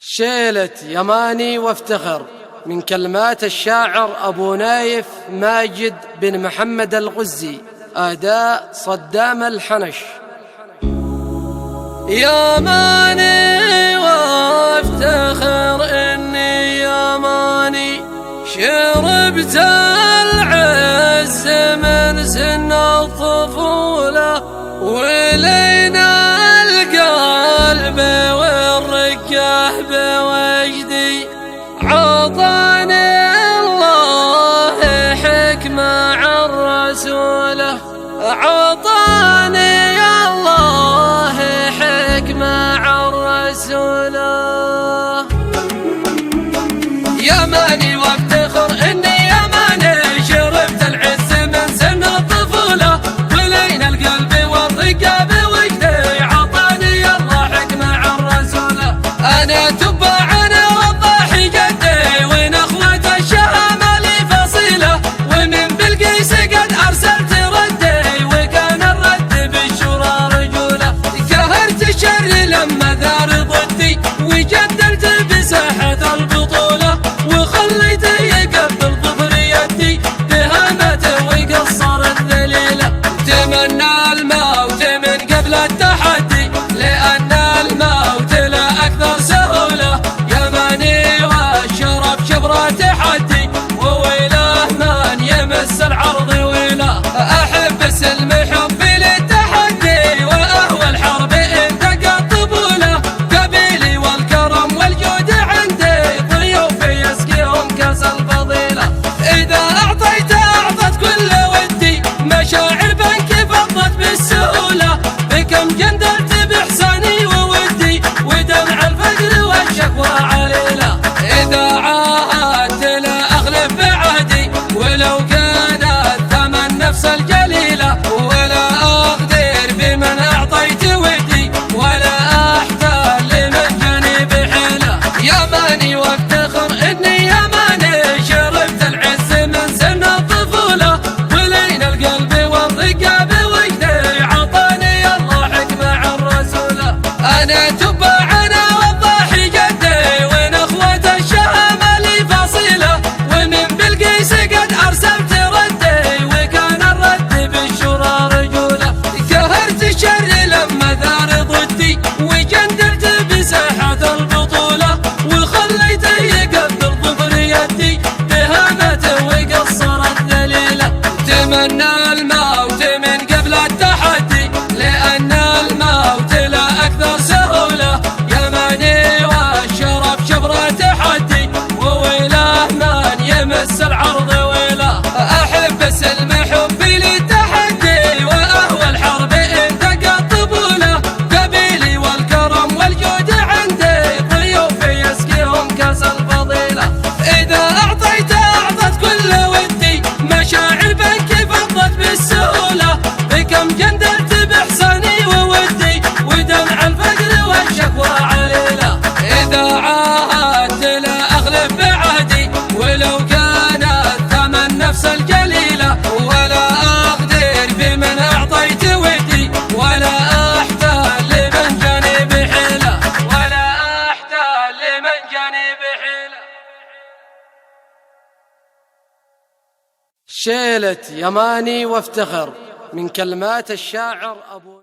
شيلة يماني وافتخر من كلمات الشاعر أبو نايف ماجد بن محمد الغزي، أداء صدام الحنش. يماني وافتخر إني يماني، شربت العز من سن الطفولة، ولينا القلب والركه بوجدي، عطاني الله حكمة عن رسوله، عطاني الله حكمة عن رسوله. يماني وافتخر إني يماني، شربت العز من سن الطفولة، ولين القلب والرقة بوجدي، عطاني الله حكمة عن رسوله. أنا تبع أنا والضاحي جدي، ونخوة الشهامة لي فصيلة، ومن بلقيس قد أرسلت ردي، وكان الرد بالشورى رجولة. كهرت الشر لما ثار ضدي، وجدلت بساحة البطولة، وخليت يقبل ظفر يدي بهامته ويقصر الذليلة. تمنى الموت من قبل التحدي، لأن الموت لا أكثر سهولة. يماني والشرف شبرة تحدي، وويله من يمس العرض ويله. أحب السلم حبي للتحدي، وأهوى الحرب إن تقى الطبولة. قبيلي والكرم والجود عندي، ضيوفي يسقيهم كاس الفضيلة. إذا أعطيت أعطت كل ودي، مشاعر بنك فضت بالسهولة. بكم جندلت بإحساني وودي، ودمع الفقر والشكوى عليلة. إذا عاهدت لا أغلب بعهدي، ولو كانت ثمن نفس الجليلة. ولا أقدر بمن أعطيت ودي، ولا أحتال لمن جاني بحيلة. يماني وافتخر إني يماني، شربت العز من سن الطفولة، ولين القلب والرقة بوجدي، عطاني الله حكمة عن رسوله. أنا تبع أنا والضاحي جدي، ونخوة الشهامة لي فصيلة، ومن بلقيس قد أرسلت ردي، وكان الرد بالشورى رجولة. كهرت الشر لما ثار ضدي، وجندلت بساحة البطولة، وخليت يقبل ظفر يدي بهامته ويقصر الذليلة. تمنى الموت من قبل التحدي، لأن الموت لا أكثر سهولة. يماني والشرف شبرة تحدي، وويله من يمس العرض ويله. أحب السلم حبي للتحدي، وأهوى الحرب إن تقى الطبولة. قبيلي والكرم والجود عندي، ضيوفي يسقيهم كاس الفضيلة. إذا أعطيت أعطت كل ودي، مشاعر بنك فضت بالسهولة. بكم جندلت بإحساني وودي، ودمع الفقر والشكوى عليلة. إذا عاهدت لا أغلب بعهدي، ولو كانت ثمن نفس الجليلة. ولا أقدر بمن أعطيت ودي، ولا أحتال لمن جاني بحيلة، ولا أحتال لمن جاني بحيلة. شيلة يماني وافتخر من كلمات الشاعر أبو